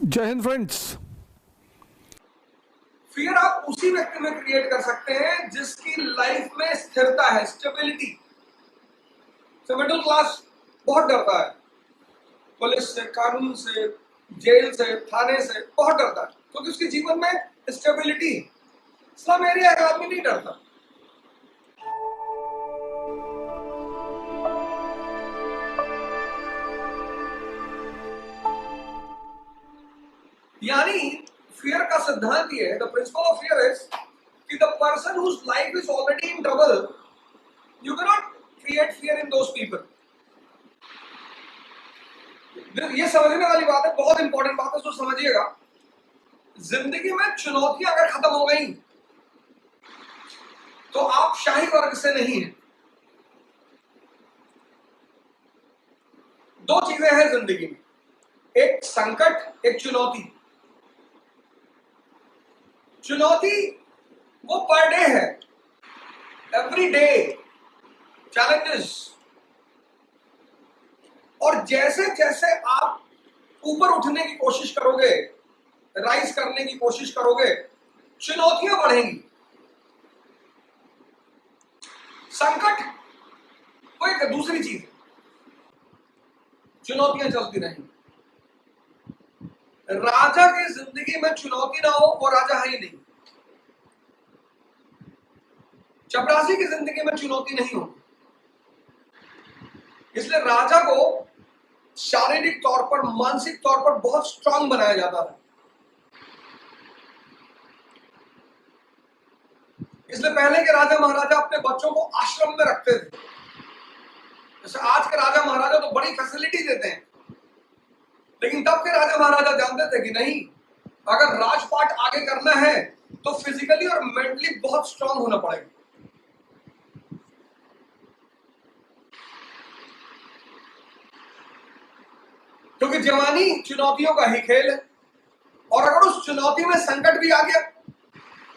जय Hind friends. Fear आप उसी व्यक्ति में क्रिएट कर सकते हैं जिसकी लाइफ में स्थिरता है, स्टेबिलिटी। मिडिल क्लास बहुत डरता है पुलिस से, कानून से, जेल से, थाने से बहुत डरता है क्योंकि उसके जीवन में स्टेबिलिटी। स्लम एरिया का आदमी नहीं डरता। यानी फियर का सिद्धांत ये है, the principle of fear is कि the person whose life is already in trouble, you can not create fear in those people. ये समझने वाली बात है, बहुत इंपॉर्टेंट बात है, तो समझिएगा। जिंदगी में चुनौतियां अगर खत्म हो गई तो आप शाही वर्ग से नहीं हैं। दो चीजें हैं जिंदगी में, एक संकट, एक चुनौती। चुनौती वो पर डे है, एवरी डे चैलेंजेस। और जैसे जैसे आप ऊपर उठने की कोशिश करोगे, राइज करने की कोशिश करोगे, चुनौतियां बढ़ेंगी। संकट वो एक दूसरी चीज है, चुनौतियां चलती रहेंगी। राजा की जिंदगी में चुनौती ना हो वो राजा है ही नहीं। चपरासी की जिंदगी में चुनौती नहीं होगी, इसलिए राजा को शारीरिक तौर पर, मानसिक तौर पर बहुत स्ट्रांग बनाया जाता है। इसलिए पहले के राजा महाराजा अपने बच्चों को आश्रम में रखते थे। जैसे आज के राजा महाराजा तो बड़ी फैसिलिटी देते हैं, लेकिन तब के राजा महाराजा जानते थे कि नहीं, अगर राजपाट आगे करना है तो फिजिकली और मेंटली बहुत स्ट्रांग होना पड़ेगा। क्योंकि जवानी चुनौतियों का ही खेल है, और अगर उस चुनौती में संकट भी आ गया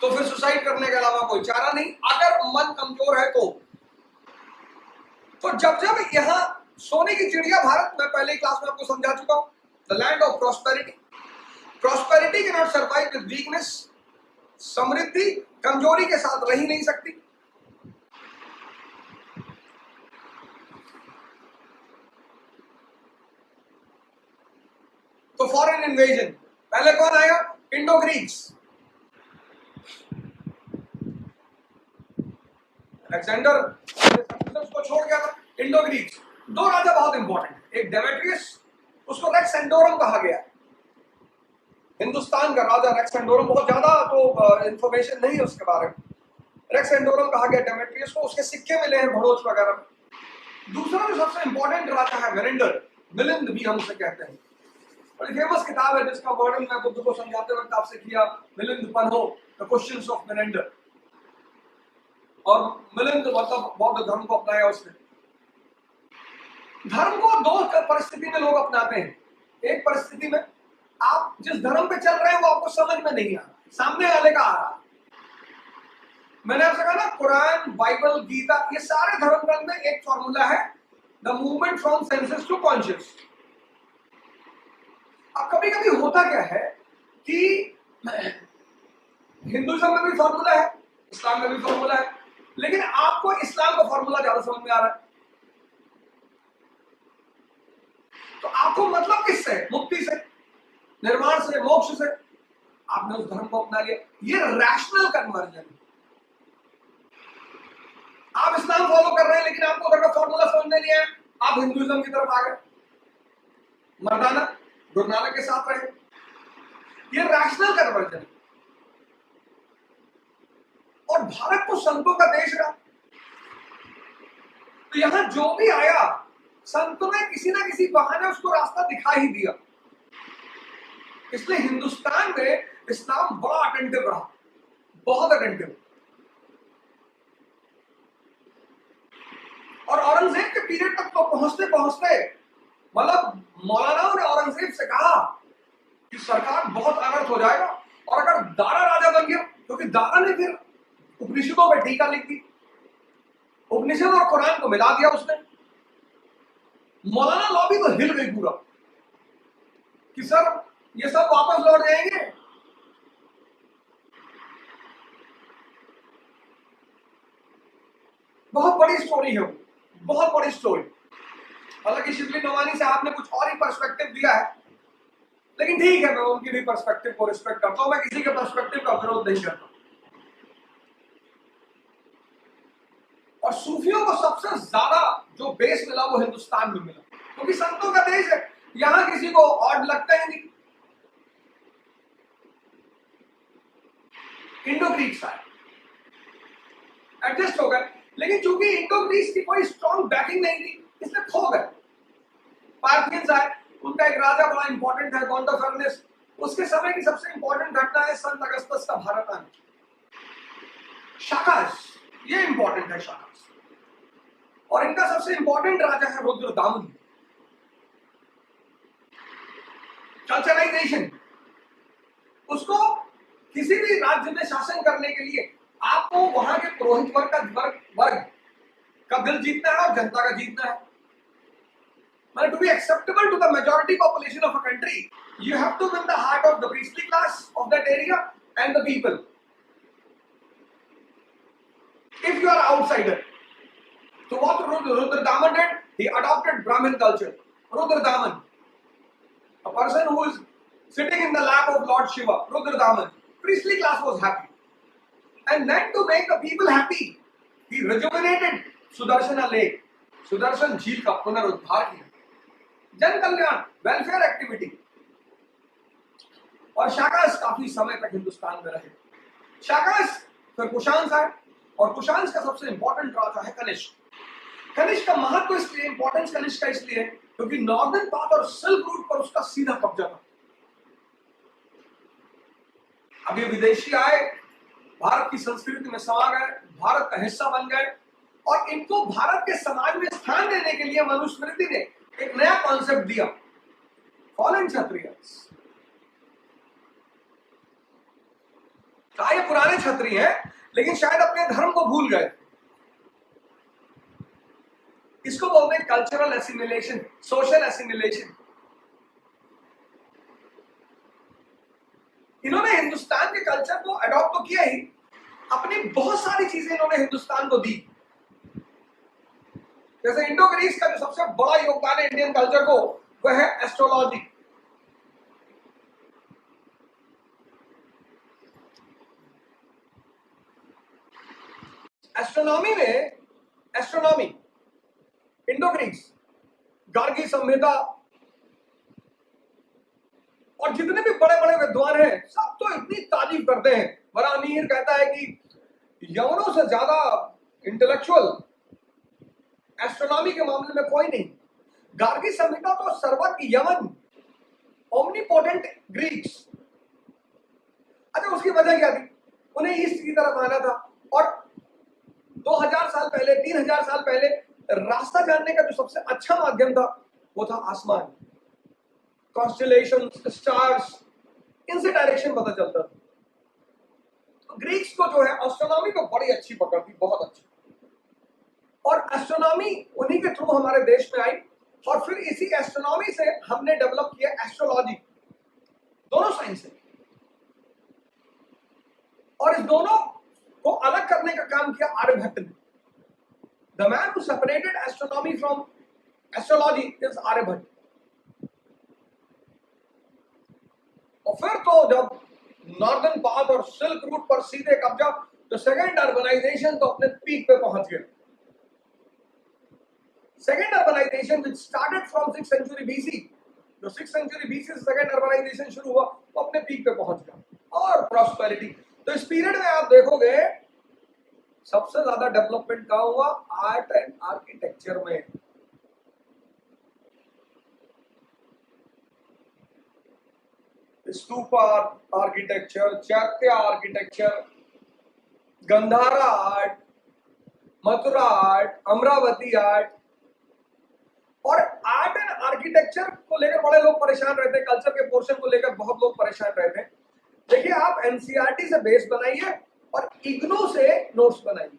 तो फिर सुसाइड करने के अलावा कोई चारा नहीं, अगर मन कमजोर है तो जब जब यहां सोने की चिड़िया, भारत में पहले क्लास में आपको समझा चुका हूं, the land of prosperity. Prosperity can not survive with weakness. समृद्धि कमजोरी के साथ रह ही नहीं सकती। तो फॉरेन इन्वेजन, पहले कौन आया? Indo Greeks. अलेक्जेंडर को छोड़ गया था। इंडो ग्रीक्स, दो राजा बहुत इंपॉर्टेंट, एक डेमेट्रियस, उसको रेक्स एंडोरम कहा गया। हिंदुस्तान का राजा रेक्स एंडोरम, बहुत ज्यादा तो इंफॉर्मेशन नहीं है उसके बारे में। रेक्स एंडोरम कहा गया डेमेट्रियस को, उसके सिक्के मिले हैं भड़ोच वगैरह में। दूसरा जो सबसे इंपॉर्टेंट राजा है मिलिंदर, मिलिंद भी हम उसे कहते हैं। बड़ी फेमस किताब है जिसका वर्णन मैं बुद्ध को समझाते वक्त आपसे किया, मिलिंद पन्हो, द क्वेश्चंस ऑफ मिलिंदर। और मिलिंद मतलब बौद्ध धर्म को अपनाया उसने। धर्म को दो परिस्थिति में लोग अपनाते हैं। एक परिस्थिति में आप जिस धर्म पे चल रहे हैं वो आपको समझ में नहीं आ रहा, सामने वाले का आ रहा। मैंने आपसे कहा ना, कुरान, बाइबल, गीता, ये सारे धर्म ग्रंथ में एक फॉर्मूला है, the movement from senses to conscious. अब कभी कभी होता क्या है कि हिंदुइज्म में भी फॉर्मूला है, इस्लाम में भी फॉर्मूला है, लेकिन आपको इस्लाम का फॉर्मूला ज्यादा समझ में आ रहा है। तो आपको मतलब किससे? मुक्ति से, निर्वाण से, मोक्ष से। आपने उस धर्म को अपना लिया, ये रैशनल कन्वर्जन। आप इस्लाम फॉलो कर रहे हैं लेकिन आपको उधर का फॉर्मूला समझ में नहीं आया, आप हिंदुइज्म की तरफ आ गए, मर्दाना गुरु नानक के साथ रहे। ये रैशनल कन्वर्जन। और भारत तो संतों का देश रहा, तो यहां जो भी आया संतों ने किसी ना किसी बहाने उसको रास्ता दिखा ही दिया। इसलिए हिंदुस्तान में इस्लाम बड़ा अटेंटिव रहा, बहुत अटेंटिव। और औरंगजेब के पीरियड तक तो पहुंचते पहुंचते, मतलब मौलानाओं ने औरंगजेब से कहा कि सरकार बहुत अनर्थ हो जाएगा, और अगर दारा राजा बन गया, क्योंकि दारा ने फिर उपनिषदों पर टीका लिख दी, उपनिषद और कुरान को मिला दिया उसने। मौलाना लॉबी तो हिल गई पूरा कि सर ये सब वापस लौट जाएंगे। बहुत बड़ी स्टोरी है वो, बहुत बड़ी स्टोरी। हालांकि शिबली नोमानी साहब ने कुछ और ही पर्सपेक्टिव दिया है, लेकिन ठीक है, मैं उनकी भी पर्सपेक्टिव को रिस्पेक्ट करता हूं, मैं किसी के पर्सपेक्टिव का विरोध नहीं करता। और सूफियों को सबसे ज्यादा जो बेस मिला वो हिंदुस्तान में मिला, क्योंकि संतों का देश है, यहां किसी को ऑड लगता ही नहीं। इंडो ग्रीक्स आए, एडजस्ट हो गए, लेकिन चूंकि इंडो ग्रीक्स की कोई स्ट्रॉन्ग बैकिंग नहीं थी, इसलिए खो गए। पार्थियंस आए, उनका एक राजा बड़ा इंपॉर्टेंट है, गोंडोफर्नेस। उसके समय की सबसे इंपॉर्टेंट घटना है संत अगस्तस का भारत आना। शाकास, ये इंपॉर्टेंट है शाकास। और इनका सबसे इंपॉर्टेंट राजा है रुद्रदामन। कल्चराइजेशन, उसको किसी भी राज्य में शासन करने के लिए आपको वहां के पुरोहित वर्ग का दिल जीतना है और जनता का जीतना है। But to be acceptable to the majority population of a country, you have to win the heart of the priestly class of that area and the people. If you are outsider, so what Rudradaman did? He adopted Brahmin culture. Rudradaman, a person who is sitting in the lap of Lord Shiva, Rudradaman, priestly class was happy. And then to make the people happy, he rejuvenated Sudarshana Lake, Sudarshan झील का पुनरुद्धार किया। जन कल्याण, welfare activity. और शाकास काफी समय तक हिंदुस्तान में रहे। शाकास, फिर कुशांस आए, और कुशांस का सबसे इंपॉर्टेंट राजा है कनिष्क। कनिष्क का महत्व इसलिए, इंपॉर्टेंस कनिष्क का इसलिए क्योंकि नॉर्दर्न पाथ और सिल्क रूट पर उसका सीधा कब्जा था। अभी विदेशी आए, भारत की संस्कृति में समा गए, भारत का हिस्सा बन गए, और इनको भारत के समाज में स्थान देने के लिए मनुस्मृति ने एक नया कॉन्सेप्ट दिया, फॉलन क्षत्रियस। ये पुराने क्षत्रिय हैं, लेकिन शायद अपने धर्म को भूल गए। इसको बोलते हैं कल्चरल एसिमिलेशन, सोशल एसिमिलेशन। इन्होंने हिंदुस्तान के कल्चर को अडॉप्ट तो किया ही, अपनी बहुत सारी चीजें इन्होंने हिंदुस्तान को दी। जैसे इंडो ग्रीस का जो सबसे बड़ा योगदान है इंडियन कल्चर को, वह है astrology. Astronomy Indo Greece, Gargi Samhita, और जितने भी बड़े बड़े विद्वान हैं सब तो इतनी तारीफ करते हैं। वरामीर कहता है कि यवनों से ज्यादा इंटेलेक्चुअल एस्ट्रोनॉमी के मामले में कोई नहीं। गार्गी संहिता तो सर्वज्ञ यवन, ओमनीपोटेंट ग्रीक्स। अच्छा, उसकी वजह क्या थी? उन्हें ईस्ट की तरफ आना था, और 2000 साल पहले, 3000 साल पहले रास्ता जानने का जो सबसे अच्छा माध्यम था वो था आसमान, कॉन्स्टेलेशंस, स्टार्स, इनसे डायरेक्शन पता चलता था। तो ग्रीक्स को जो है एस्ट्रोनॉमी को बड़ी अच्छी पकड़ थी, बहुत अच्छी। और एस्ट्रोनॉमी उन्हीं के थ्रू हमारे देश में आई, और फिर इसी एस्ट्रोनॉमी से हमने डेवलप किया एस्ट्रोलॉजी। दोनों साइंस है, और इस दोनों को अलग करने का काम किया आर्यभट्ट ने। The man who separated astronomy from astrology is Aryabhata. और फिर तो जब नॉर्दर्न पाथ और सिल्क रूट पर सीधे कब्जा, तो सेकेंड अर्बनाइजेशन तो अपने पीक पे पहुंच गया। Second urbanization which started from 6th century BC, जो 6th सेंचुरी बीसी से सेकेंड अर्बनाइजेशन शुरू हुआ, वो अपने पीक पे पहुंच गया। और प्रॉस्पेरिटी, तो इस पीरियड में आप देखोगे सबसे ज्यादा डेवलपमेंट कहां हुआ? आर्ट एंड आर्किटेक्चर में। स्तूपा आर्किटेक्चर, चैत्य architecture, Gandhara art, Mathura art, Amravati art. और आर्ट एंड आर्किटेक्चर को लेकर बड़े लोग परेशान रहते हैं, कल्चर के पोर्शन को लेकर बहुत लोग परेशान रहते हैं। देखिए, आप एनसीईआरटी से बेस बनाइए और इग्नू से नोट्स बनाइए।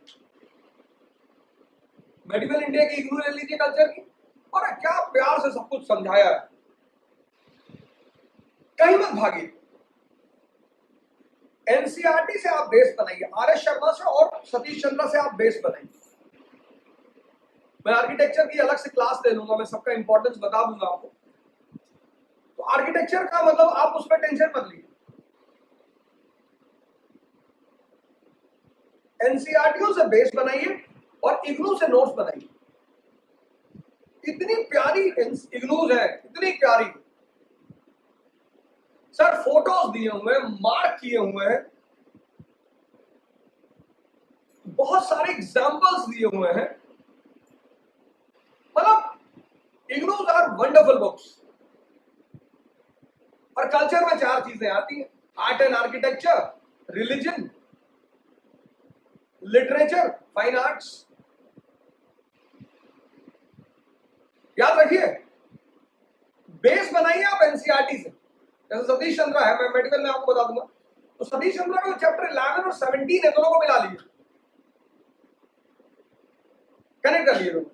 मेडिकल इंडिया की इग्नू ले लीजिए कल्चर की, और क्या प्यार से सब कुछ समझाया है। कहीं मत भागिए, एनसीईआरटी से आप बेस बनाइए, आर.एस. शर्मा से और सतीश चंद्रा से आप बेस बनाइए। मैं आर्किटेक्चर की अलग से क्लास ले लूंगा, मैं सबका इंपॉर्टेंस बता दूंगा आपको। तो आर्किटेक्चर का मतलब आप उस पर टेंशन मत लीजिए, एनसीईआरटी से बेस बनाइए और इग्नू से नोट्स बनाइए। इतनी प्यारी इग्नूज है, इतनी प्यारी सर, फोटोज दिए हुए हैं, मार्क किए हुए हैं, बहुत सारे एग्जांपल्स दिए हुए हैं। मतलब इग्नूज आर वंडरफुल बुक्स। और कल्चर में 4 चीजें आती हैं, art and architecture, religion, literature, fine arts. याद रखिए, बेस बनाइए आप एनसीईआरटी से। जैसे सतीश चंद्रा है, मैं मेडिकल में आपको बता दूंगा, तो सतीश चंद्रा का चैप्टर 11 और 17 है, दोनों को मिला लीजिए, कनेक्ट कर लिए दोनों।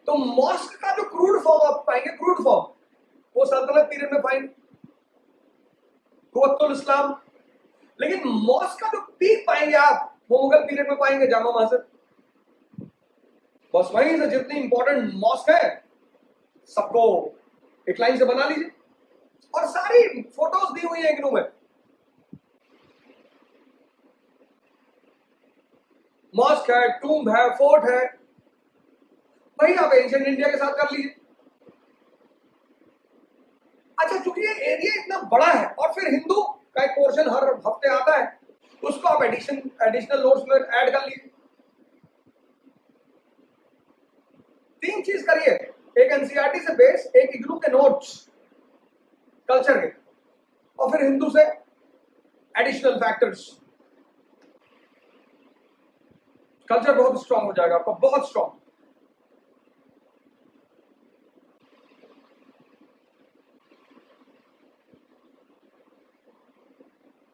तो मॉस्क का जो क्रूड फॉर्म आप पाएंगे, क्रूड फॉर्म वो सल्तनत पीरियड में पाएंगे, कुव्वतुल इस्लाम। लेकिन मॉस्क का जो पीक पाएंगे आप, वो मुगल पीरियड में पाएंगे, जामा मस्जिद। बस वहीं से जितनी इंपॉर्टेंट मॉस्क है सबको एक लाइन से बना लीजिए, और सारी फोटोज दी हुई है इग्नू में। मॉस्क है, टूम्ब है, फोर्ट है, वही आप एंशिएंट इंडिया के साथ कर लीजिए। अच्छा, चूंकि ये एरिया इतना बड़ा है और फिर हिंदू का एक पोर्शन हर हफ्ते आता है, उसको आप एडिशनल नोट्स में ऐड कर लीजिए। 3 चीज करिए, एक एनसीईआरटी से बेस, एक इग्नू के नोट्स कल्चर के, और फिर हिंदू से एडिशनल फैक्टर्स। कल्चर बहुत स्ट्रांग हो जाएगा आपका, बहुत स्ट्रांग।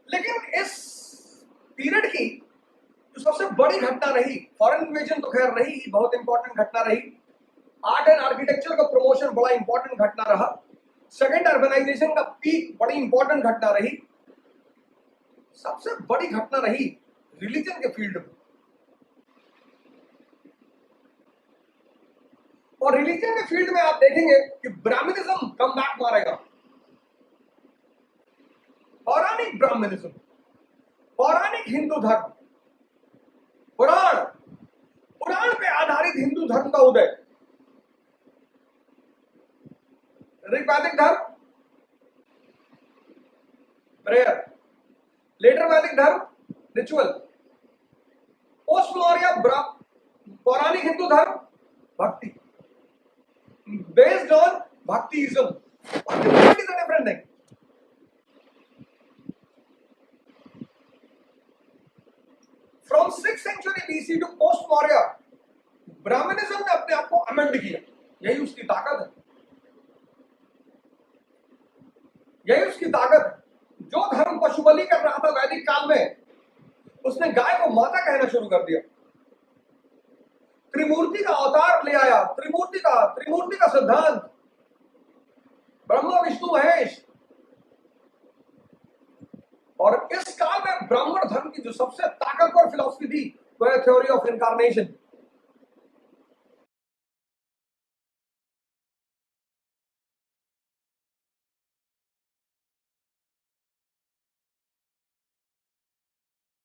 लेकिन इस पीरियड की जो सबसे बड़ी घटना रही, फॉरेन इन्वेजन तो खैर रही, बहुत इंपॉर्टेंट घटना रही, आर्ट एंड आर्किटेक्चर का प्रमोशन बड़ा इंपॉर्टेंट घटना रहा, सेकेंड अर्बनाइजेशन का पीक बड़ी इंपॉर्टेंट घटना रही, सबसे बड़ी घटना रही रिलीजन के फील्ड में। और रिलीजन के फील्ड में आप देखेंगे कि ब्राह्मणिज्म कम बैक मारेगा। पौराणिक ब्राह्मणिज्म, पौराणिक हिंदू धर्म, पुराण पे आधारित हिंदू धर्म का उदय, ऋग्वैदिक धर्म, प्रेयर, लेटर वैदिक धर्म, रिचुअल, पोस्ट मौर्य पौराणिक हिंदू धर्म, भक्ति, based on bhaktism. What is a different thing? From 6th century BC to post Maurya, Brahmanism ने अपने आप को अमेंड किया, यही उसकी ताकत है, यही उसकी ताकत है। जो धर्म पशु बलि कर रहा था वैदिक काल में, उसने गाय को माता कहना शुरू कर दिया, त्रिमूर्ति का अवतार ले आया, त्रिमूर्ति का सिद्धांत, ब्रह्मा विष्णु महेश। और इस काल में ब्राह्मण धर्म की जो सबसे ताकतवर फिलॉसफी थी वो है थ्योरी ऑफ इनकार्नेशन।